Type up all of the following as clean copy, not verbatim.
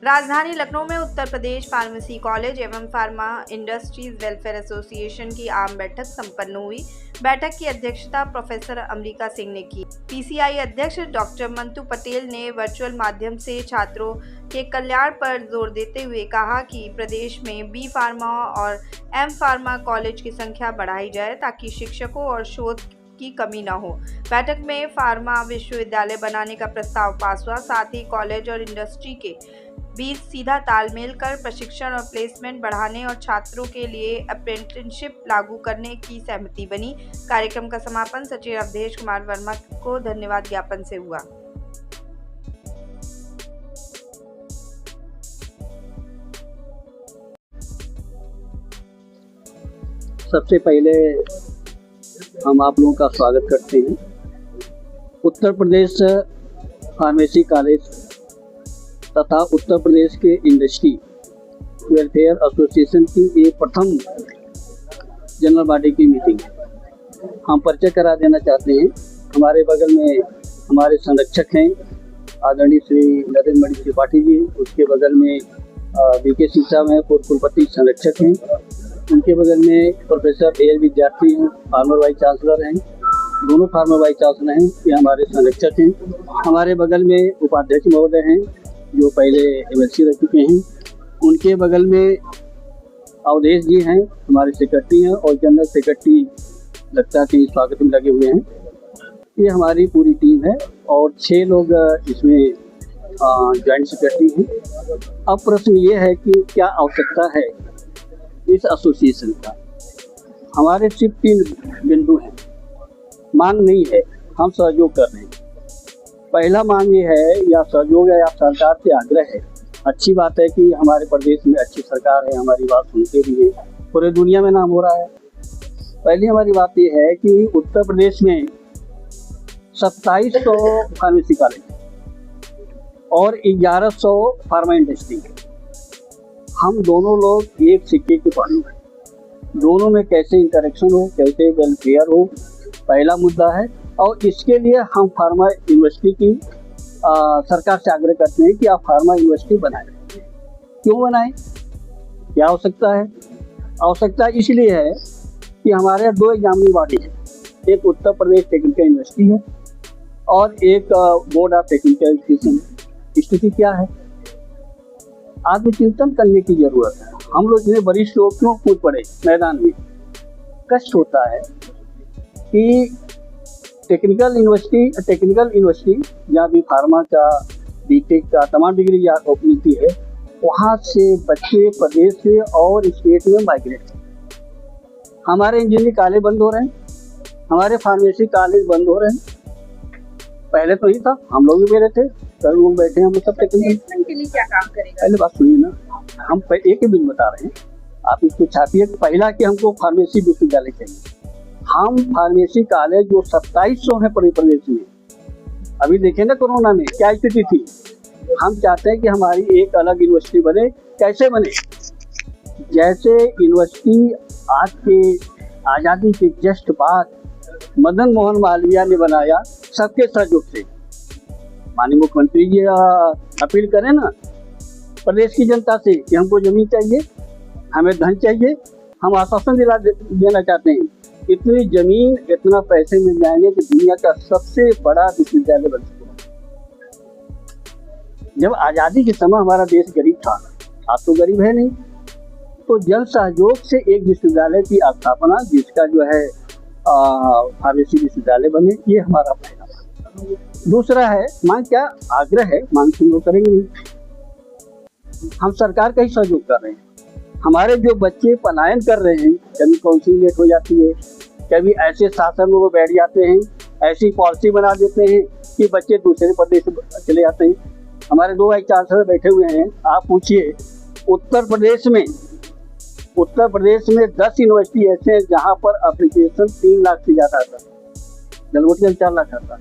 राजधानी लखनऊ में उत्तर Pradesh pharmacy college एवं फार्मा इंडस्ट्रीज वेलफेयर एसोसिएशन की आम बैठक संपन्न हुई। बैठक की अध्यक्षता प्रोफेसर अमरिका सिंह ने की। पीसीआई अध्यक्ष डॉक्टर मंतू पटेल ने वर्चुअल माध्यम से छात्रों के कल्याण पर जोर देते हुए कहा कि प्रदेश में बी फार्मा और एम फार्मा कॉलेज की संख्या बढ़ाई जाए ताकि शिक्षकों और शोध की कमी न हो। बैठक में फार्मा विश्वविद्यालय बनाने का प्रस्ताव पास हुआ। साथ ही कॉलेज और इंडस्ट्री के बीच सीधा तालमेल कर प्रशिक्षण और प्लेसमेंट बढ़ाने और छात्रों के लिए अप्रेंटिसशिप लागू करने की सहमति बनी। कार्यक्रम का समापन सचिव अवधेश कुमार वर्मा को धन्यवाद ज्ञापन से हुआ। सबसे पहले हम आप लोगों का स्वागत करते हैं। उत्तर प्रदेश फार्मेसी कॉलेज तथा उत्तर प्रदेश के इंडस्ट्री वेलफेयर एसोसिएशन की ये प्रथम जनरल बॉडी की मीटिंग है। हम परिचय करा देना चाहते हैं। हमारे बगल में हमारे संरक्षक हैं आदरणीय श्री नरेंद्र मणि त्रिपाठी जी। उसके बगल में बीके सिंह साहब हैं, पूर्व कुलपति संरक्षक हैं। उनके बगल में प्रोफेसर ए विद्यार्थी हैं, फार्मर वाइस चांसलर हैं। दोनों फार्मर वाइस चांसलर हैं, ये हमारे संरक्षक हैं। हमारे बगल में उपाध्यक्ष महोदय हैं जो पहले एमएलसी रह चुके हैं। उनके बगल में अवधेश जी हैं, हमारे सेक्रेटरी हैं, और जनरल सेक्रेटरी लगता है स्वागत में लगे हुए हैं। ये हमारी पूरी टीम है और 6 लोग इसमें जॉइंट सेक्रेटरी हैं। अब प्रश्न ये है कि क्या आवश्यकता है इस एसोसिएशन का। हमारे सिर्फ 3 बिंदु हैं। मांग नहीं है, हम सहयोग कर रहे हैं। पहला मांग ये है या सहयोग है या सरकार से आग्रह है। अच्छी बात है कि हमारे प्रदेश में अच्छी सरकार है, हमारी बात सुनते भी है, पूरे दुनिया में नाम हो रहा है। पहली हमारी बात ये है कि उत्तर प्रदेश में 2700 फार्मेसी कॉलेज और 1100 फार्मा इंडस्ट्री। हम दोनों लोग एक सिक्के के पहलू हैं। दोनों में कैसे इंटरेक्शन हो, कैसे वेलफेयर हो, पहला मुद्दा है। और इसके लिए हम फार्मा यूनिवर्सिटी की सरकार से आग्रह करते हैं कि आप फार्मा यूनिवर्सिटी बनाएं। क्यों बनाएं? क्या आवश्यकता है? आवश्यकता इसलिए है कि हमारे 2 एग्जामिनिंग बॉडी है। एक उत्तर प्रदेश टेक्निकल यूनिवर्सिटी है और एक बोर्ड ऑफ टेक्निकल एजुकेशन। स्थिति क्या है? आत्मचिंतन करने की जरूरत है। हम लोग इतने वरिष्ठ लोग क्यों कूद पड़े मैदान में? कष्ट होता है कि टेक्निकल यूनिवर्सिटी जहाँ भी फार्मा का, बीटेक का तमाम डिग्री यहाँ मिलती है, वहाँ से बच्चे प्रदेश से और स्टेट में माइग्रेट। हमारे इंजीनियरिंग कॉलेज बंद हो रहे हैं, हमारे फार्मेसी कॉलेज बंद हो रहे हैं। पहले तो ही था, हम लोग भी मेरे थे, कल लोग बैठे हैं, हम सब टेक्निकल के लिए क्या काम करेगा? पहले बात सुनिए ना, हम एक ही बिल बता रहे हैं, आप इसको छापिए। पहला कि हमको फार्मेसी विश्वविद्यालय चाहिए। हम फार्मेसी कॉलेज जो 2700 है पूरे प्रदेश में, अभी देखें ना कोरोना में क्या स्थिति थी। हम चाहते हैं कि हमारी एक अलग यूनिवर्सिटी बने। कैसे बने? जैसे यूनिवर्सिटी आज के आज़ादी के जस्ट बाद मदन मोहन मालवीय ने बनाया, सबके सहयोग से। माननीय मुख्यमंत्री जी अपील करें ना प्रदेश की जनता से कि हमको जमीन चाहिए, हमें धन चाहिए। हम आश्वासन देना चाहते हैं, इतनी जमीन, इतना पैसे मिल जाएंगे कि दुनिया का सबसे बड़ा विश्वविद्यालय बन सकेगा। जब आज़ादी के समय हमारा देश गरीब था, आज तो गरीब है नहीं, तो जन सहयोग से एक विश्वविद्यालय की स्थापना, जिसका जो है फार्मेसी विश्वविद्यालय बने, ये हमारा पहला मांग। दूसरा है मांग, क्या आग्रह है, मांग हम लोग करेंगे नहीं, हम सरकार का ही सहयोग कर रहे हैं। हमारे जो बच्चे पलायन कर रहे हैं, कभी काउंसिलिंग लेट हो जाती है, कभी ऐसे शासन में वो बैठ जाते हैं, ऐसी पॉलिसी बना देते हैं कि बच्चे दूसरे प्रदेश चले जाते हैं। हमारे 2 वाइस चांसलर बैठे हुए हैं। आप पूछिए, उत्तर प्रदेश में 10 यूनिवर्सिटी ऐसे हैं जहाँ पर एप्लीकेशन 3 लाख से ज़्यादा आता है। गलगोटिया 4 लाख आता है,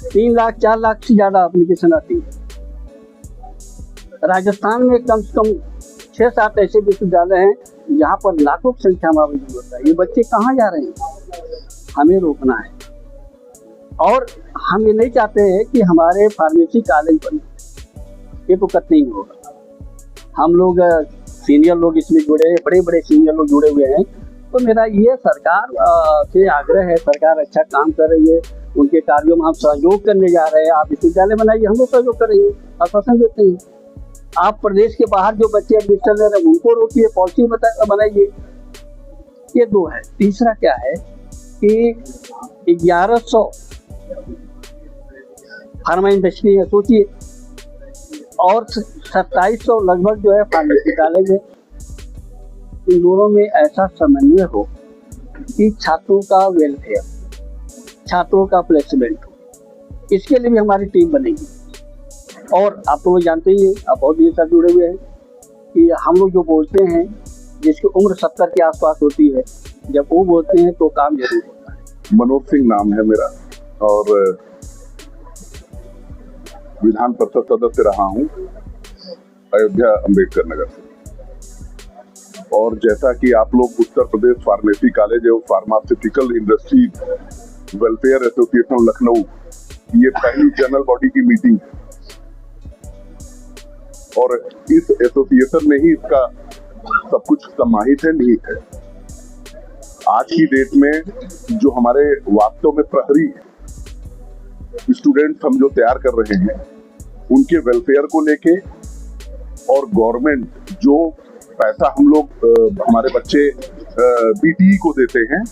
3 लाख 4 लाख से ज़्यादा एप्लीकेशन आती है। राजस्थान में कम से कम 6-7 ऐसे विश्वविद्यालय हैं जहाँ पर लाखों की संख्या में आवेदन होता है। ये बच्चे कहाँ जा रहे हैं? हमें रोकना है। और हम ये नहीं चाहते हैं कि हमारे फार्मेसी कॉलेज बने। ये तो कतई नहीं होगा। हम लोग सीनियर लोग इसमें जुड़े हैं, बड़े बड़े सीनियर लोग जुड़े हुए हैं। तो मेरा ये सरकार से आग्रह है, सरकार अच्छा काम कर रही है, उनके कार्यों में हम सहयोग करने जा रहे हैं। आप विश्वविद्यालय बनाइए, हम लोग सहयोग कर रहे हैं, आश्वासन देते हैं। आप प्रदेश के बाहर जो बच्चे एडमिशन ले रहे हैं उनको रोकिए, पॉलिसी बनाइए। ये दो है। तीसरा क्या है कि 1100 फार्मा इंडस्ट्री है, सोचिए, और 2700 लगभग जो है फार्मेसी कॉलेज है। इन दोनों में ऐसा समन्वय हो कि छात्रों का वेलफेयर, छात्रों का प्लेसमेंट हो, इसके लिए भी हमारी टीम बनेगी। और आप तो लोग जानते ही हैं, आप बहुत देर से जुड़े हुए हैं, कि हम लोग जो बोलते हैं, जिसकी उम्र 70 के आसपास होती है, जब वो बोलते हैं तो काम जरूर होता है। मनोज सिंह नाम है मेरा और विधान परिषद सदस्य रहा हूँ अयोध्या अम्बेडकर नगर से। और जैसा कि आप लोग उत्तर प्रदेश फार्मेसी कॉलेज एवं pharmaceutical industry welfare association Lucknow, ये पहली जनरल बॉडी की मीटिंग है और इस एसोसिएशन में ही इसका सब कुछ समाहित है, निहित है। आज की डेट में जो हमारे वास्तव में प्रहरी स्टूडेंट्स हम जो तैयार कर रहे हैं, उनके वेलफेयर को लेके और गवर्नमेंट जो पैसा हम लोग हमारे बच्चे बीटीई को देते हैं,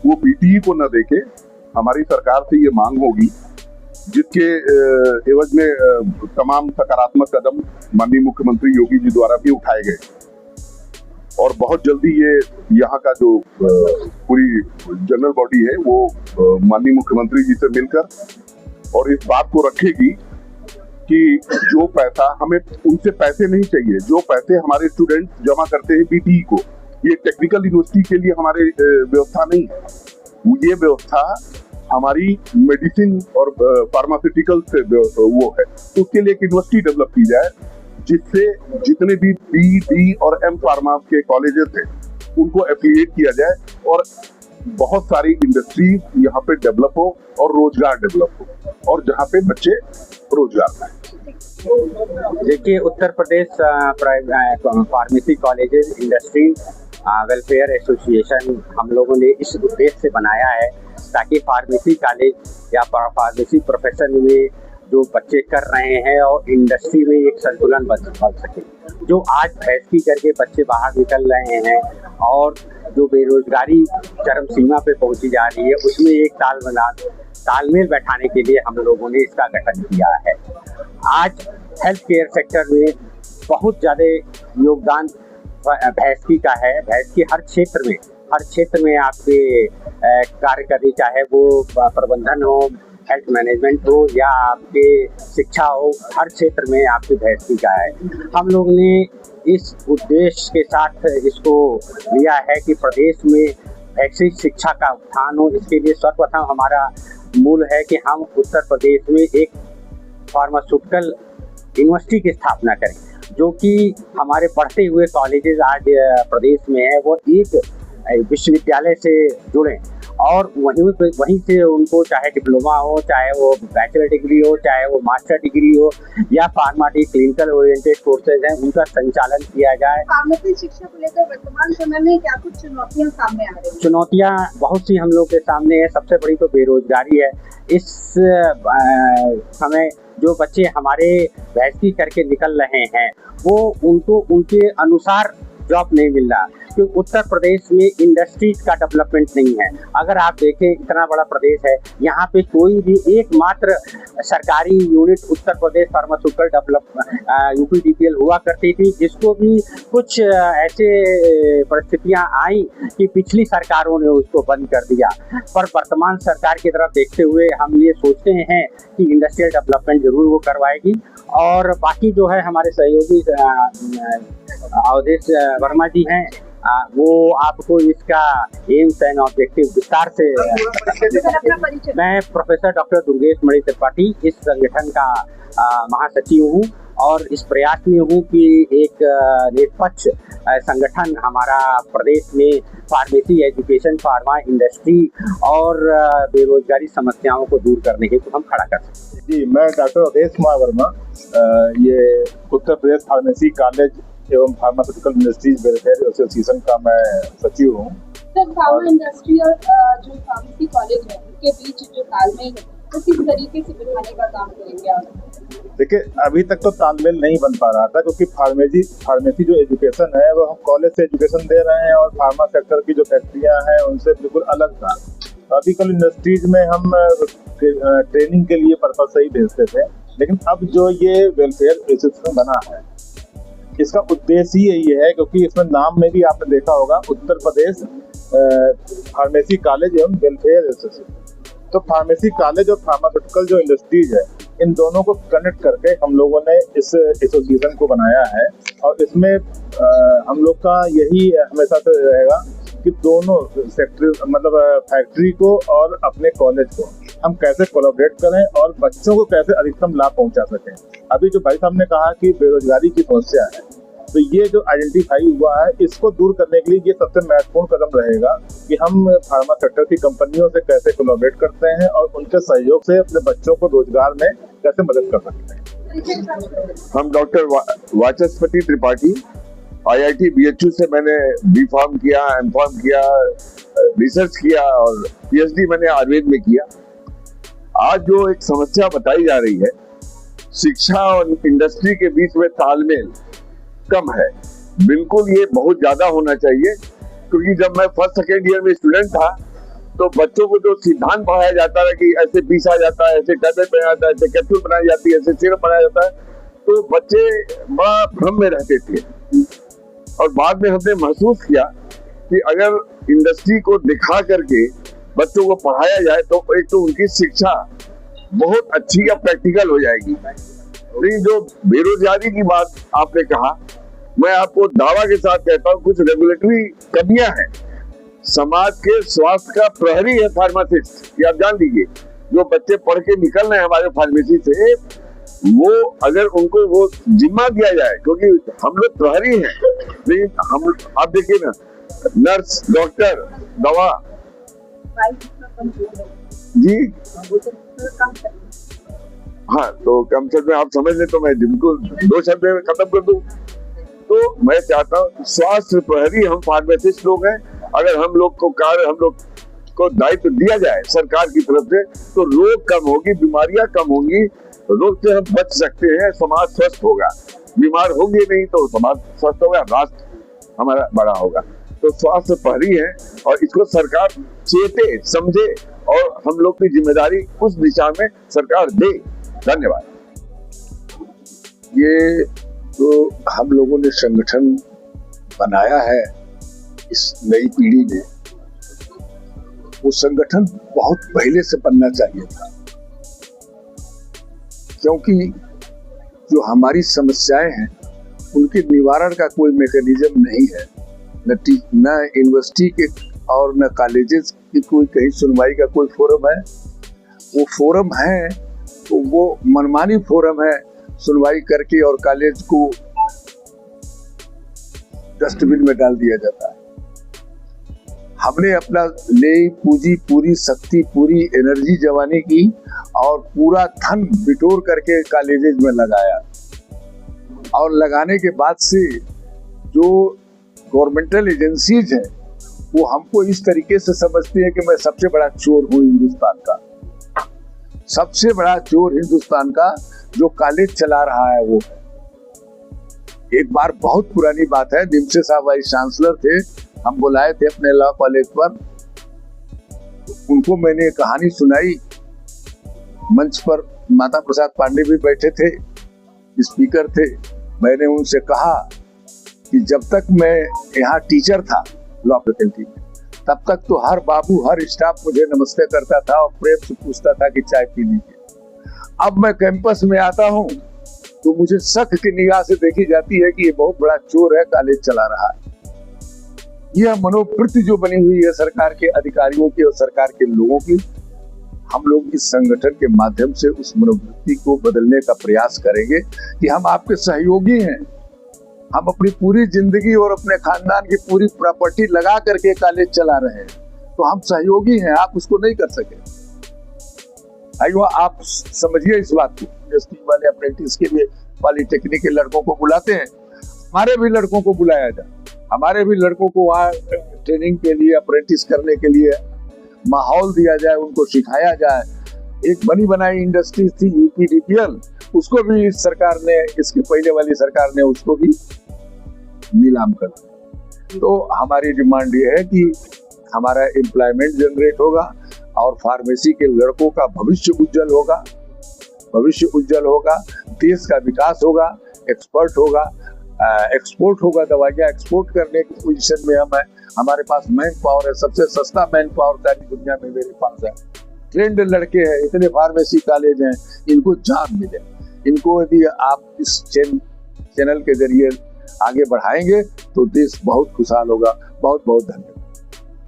वो बीटीई को न देके हमारी सरकार से ये मांग होगी, जिसके एवज में तमाम सकारात्मक कदम माननीय मुख्यमंत्री योगी जी द्वारा भी उठाए गए। और बहुत जल्दी ये यहाँ का जो पूरी जनरल बॉडी है वो माननीय मुख्यमंत्री जी से मिलकर और इस बात को रखेगी कि जो पैसा हमें, उनसे पैसे नहीं चाहिए, जो पैसे हमारे स्टूडेंट जमा करते हैं बीटीई को, ये टेक्निकल यूनिवर्सिटी के लिए हमारे व्यवस्था नहीं है। ये व्यवस्था हमारी मेडिसिन और फार्मास्यूटिकल से वो है, तो उसके लिए एक यूनिवर्सिटी डेवलप की जाए, जिससे जितने भी बी, डी और एम फार्मा के कॉलेजेस हैं उनको एफिलिएट किया जाए और बहुत सारी इंडस्ट्रीज यहाँ पे डेवलप हो और रोजगार डेवलप हो और जहाँ पे बच्चे रोजगार पाएं। देखिए, Uttar Pradesh pharmacy colleges industry welfare association हम लोगों ने इस उद्देश्य से बनाया है ताकि फार्मेसी कॉलेज या फार्मेसी प्रोफेशन में जो बच्चे कर रहे हैं और इंडस्ट्री में एक संतुलन बन सके। जो आज फैसली करके बच्चे बाहर निकल रहे हैं और जो बेरोजगारी चरम सीमा पे पहुंची जा रही है, उसमें एक तालमेल बैठाने के लिए हम लोगों ने इसका गठन किया है। आज हेल्थ केयर सेक्टर में बहुत ज़्यादा योगदान भैंसकी का है। भैंसकी हर क्षेत्र में आपके कार्य करनी, चाहे वो प्रबंधन हो, हेल्थ मैनेजमेंट हो या आपके शिक्षा हो, हर क्षेत्र में आपकी भैंसकी का है। हम लोग ने इस उद्देश्य के साथ इसको लिया है कि प्रदेश में वैश्विक शिक्षा का उत्थान हो। इसके लिए सर्वप्रथम हमारा मूल है कि हम उत्तर प्रदेश में एक फार्मास्यूटिकल यूनिवर्सिटी की स्थापना करें, जो कि हमारे बढ़ते हुए कॉलेजेस आज प्रदेश में है वो एक विश्वविद्यालय से जुड़ें और वहीं से उनको चाहे डिप्लोमा हो, चाहे वो बैचलर डिग्री हो, चाहे वो मास्टर डिग्री हो या फार्माटी क्लिनिकल ओरिएंटेड कोर्सेज हैं, उनका संचालन किया जाए। फार्मेसी शिक्षा को लेकर वर्तमान समय में क्या कुछ चुनौतियां सामने आ रही हैं? चुनौतियां बहुत सी हम लोग के सामने है। सबसे बड़ी तो बेरोजगारी है। इस समय जो बच्चे हमारे भैंसकी करके निकल रहे हैं वो उनको उनके अनुसार जॉब नहीं मिल रहा, क्योंकि उत्तर प्रदेश में इंडस्ट्रीज का डेवलपमेंट नहीं है। अगर आप देखें, इतना बड़ा प्रदेश है, यहाँ पे कोई भी एकमात्र सरकारी unit Uttar Pradesh pharmaceutical development UPDPL हुआ करती थी, जिसको भी कुछ ऐसे परिस्थितियाँ आई कि पिछली सरकारों ने उसको बंद कर दिया। पर वर्तमान सरकार की तरफ देखते हुए हम ये सोचते हैं कि इंडस्ट्रियल डेवलपमेंट जरूर वो करवाएगी। और बाकी जो है हमारे सहयोगी अवधेश वर्मा जी हैं, वो आपको इसका एम्स एंड ऑब्जेक्टिव विस्तार से। मैं प्रोफेसर डॉक्टर दुर्गेश मणि त्रिपाठी इस संगठन का महासचिव हूँ और इस प्रयास में हूँ कि एक निष्पक्ष संगठन हमारा प्रदेश में फार्मेसी एजुकेशन, फार्मा इंडस्ट्री और बेरोजगारी समस्याओं को दूर करने के लिए हम खड़ा कर सकें। जी, मैं डॉक्टर अवधेश कुमार वर्मा, ये उत्तर प्रदेश फार्मेसी कॉलेज एवं फार्मास्यूटिकल इंडस्ट्रीज वेलफेयर एसोसिएशन का मैं सचिव हूँ। सर, फार्मा इंडस्ट्री और जो फार्मेसी कॉलेज है उनके बीच जो तालमेल है तो किस तरीके से बिठाने का काम करेंगे आप? देखिए, अभी तक तो तालमेल नहीं बन पा रहा था क्योंकि फार्मेसी जो एजुकेशन है वो हम कॉलेज से एजुकेशन दे रहे हैं और फार्मा सेक्टर की जो फैक्ट्रियाँ हैं उनसे बिल्कुल अलग था। अभी कल इंडस्ट्रीज में हम ट्रेनिंग के लिए पर्पज से ही भेजते थे, लेकिन अब जो ये वेलफेयर एसोसिएशन बना है इसका उद्देश्य ही यही है, क्योंकि इसमें नाम में भी आपने देखा होगा उत्तर प्रदेश फार्मेसी कॉलेज एवं वेलफेयर एसोसिएशन। तो फार्मेसी कॉलेज और फार्मास्यूटिकल जो इंडस्ट्रीज है इन दोनों को कनेक्ट करके हम लोगों ने इस एसोसिएशन को बनाया है और इसमें हम लोग का यही हमेशा से रहेगा कि दोनों सेक्टर मतलब फैक्ट्री को और अपने कॉलेज को हम कैसे कोलैबोरेट करें और बच्चों को कैसे अधिकतम लाभ पहुंचा सकें। अभी जो भाई साहब ने कहा कि बेरोजगारी की समस्या है, तो ये जो आइडेंटिफाई हुआ है इसको दूर करने के लिए ये सबसे महत्वपूर्ण कदम रहेगा कि हम फार्मा सेक्टर की कंपनियों से कैसे कोलैबोरेट करते हैं और उनके सहयोग से अपने बच्चों को रोजगार में कैसे मदद कर सकते हैं। हम डॉक्टर वाचस्पति त्रिपाठी IIT BHU से मैंने B.Pharm किया, M.Pharm किया, रिसर्च किया और PhD मैंने आयुर्वेद में किया। आज जो एक समस्या बताई जा रही है, शिक्षा और इंडस्ट्री के बीच में तालमेल कम है, बिल्कुल ये बहुत ज्यादा होना चाहिए। क्योंकि जब मैं फर्स्ट सेकेंड ईयर में स्टूडेंट था तो बच्चों को जो सिद्धांत पढ़ाया जाता है कि ऐसे पीसा जाता है, ऐसे टैबलेट बनाया जाता है, ऐसे कैप्सूल बनाई जाती है, ऐसे सिरप बनाया जाता है, तो बच्चे बड़ा भ्रम में रहते थे। और बाद में हमने महसूस किया कि अगर इंडस्ट्री को दिखा करके बच्चों को पढ़ाया जाए तो एक तो उनकी शिक्षा बहुत अच्छी या प्रैक्टिकल हो जाएगी। लेकिन जो बेरोजगारी की बात आपने कहा, मैं आपको दावा के साथ कहता हूँ कुछ रेगुलेटरी कमियां हैं। समाज के स्वास्थ्य का प्रहरी है फार्मासिस्ट, ये आप जान लीजिए। जो बच्चे पढ़ के निकल रहे हैं हमारे फार्मेसी से, वो अगर उनको वो जिम्मा दिया जाए, क्योंकि हम लोग प्रहरी हैं, लेकिन हम आप देखिए ना, नर्स, डॉक्टर, दवा जी, हाँ, तो कम से कम आप समझ लें तो मैं बिल्कुल 2 शब्द में खत्म कर दूं। तो मैं चाहता हूँ स्वास्थ्य प्रहरी हम फार्मासिस्ट लोग हैं, अगर हम लोग को दायित्व दिया जाए सरकार की तरफ से तो रोग कम होगी, बीमारियां कम होंगी, रोग से हम बच सकते हैं, समाज स्वस्थ होगा। बीमार होंगे नहीं तो समाज स्वस्थ होगा, राष्ट्र हमारा बड़ा होगा। तो स्वास्थ्य प्रहरी है और इसको सरकार चेते, समझे और हम लोग की जिम्मेदारी उस दिशा में सरकार दे। धन्यवाद। ये तो हम लोगों ने संगठन बनाया है इस नई पीढ़ी में, वो संगठन बहुत पहले से बनना चाहिए था, क्योंकि जो हमारी समस्याएं हैं उनके निवारण का कोई मैकेनिज्म नहीं है। न यूनिवर्सिटी के और न कॉलेजेस की कोई कहीं सुनवाई का कोई फोरम है। वो फोरम है तो वो मनमानी फोरम है, सुनवाई करके और कॉलेज को डस्टबिन में डाल दिया जाता है। हमने अपना ले पूंजी, पूरी शक्ति, पूरी एनर्जी जवानी की और पूरा धन बिटोर करके कॉलेजेस में लगाया, और लगाने के बाद से जो गवर्नमेंटल एजेंसीज हैं वो हमको इस तरीके से समझती है कि मैं सबसे बड़ा चोर हूँ हिंदुस्तान का, सबसे बड़ा चोर हिंदुस्तान का जो कॉलेज चला रहा है वो। एक बार बहुत पुरानी बात है, निमसे साहब वाइस चांसलर थे, हम बुलाए थे अपने लॉ कॉलेज पर, उनको मैंने कहानी सुनाई। मंच पर माता प्रसाद पांडे भी बैठे थे, स्पीकर थे। मैंने उनसे कहा कि जब तक मैं यहाँ टीचर था लॉ फैकल्टी में, तब तक तो हर बाबू, हर स्टाफ मुझे नमस्ते करता था और प्रेम से पूछता था कि चाय पी लीजिए। अब मैं कैंपस में आता हूँ तो मुझे शक की निगाह से देखी जाती है कि ये बहुत बड़ा चोर है, कॉलेज चला रहा है। यह मनोवृत्ति जो बनी हुई है सरकार के अधिकारियों की और सरकार के लोगों की, हम लोग इस संगठन के माध्यम से उस मनोवृत्ति को बदलने का प्रयास करेंगे कि हम आपके सहयोगी हैं। हम अपनी पूरी जिंदगी और अपने खानदान की पूरी प्रॉपर्टी लगा करके कॉलेज चला रहे हैं, तो हम सहयोगी हैं, आप उसको नहीं कर सके। भाइयों, आप समझिए इस बात को। यूनिवर्सिटी वाले अप्रेंटिस के लिए पॉलिटेक्निक के लड़कों को बुलाते हैं, हमारे भी लड़कों को बुलाया जाए, हमारे भी लड़कों को वहाँ ट्रेनिंग के लिए, अप्रेंटिस करने के लिए माहौल दिया जाए, उनको सिखाया जाए। एक बनी बनाई इंडस्ट्री थी यूपीडीपीएल, उसको भी इस सरकार ने, इसके पहले वाली सरकार ने उसको भी नीलाम कर दिया। तो हमारी डिमांड ये है कि हमारा एम्प्लॉयमेंट जनरेट होगा और फार्मेसी के लड़कों का भविष्य उज्जवल होगा, भविष्य उज्जवल होगा, देश का विकास होगा, एक्सपोर्ट होगा, दवाइयाँ एक्सपोर्ट करने की पोजीशन में हम है। हमारे पास मैन पावर है, सबसे सस्ता मैन पावर सारी दुनिया में मेरे पास है। ट्रेंड लड़के हैं, इतने फार्मेसी कॉलेज हैं, इनको जान मिले। इनको यदि आप इस चैनल के जरिए आगे बढ़ाएंगे तो देश बहुत खुशहाल होगा। बहुत बहुत धन्यवाद।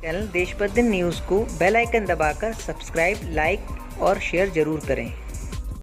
चैनल देश प्रतिदिन न्यूज़ को बेल आइकन दबाकर सब्सक्राइब, लाइक और शेयर जरूर करें।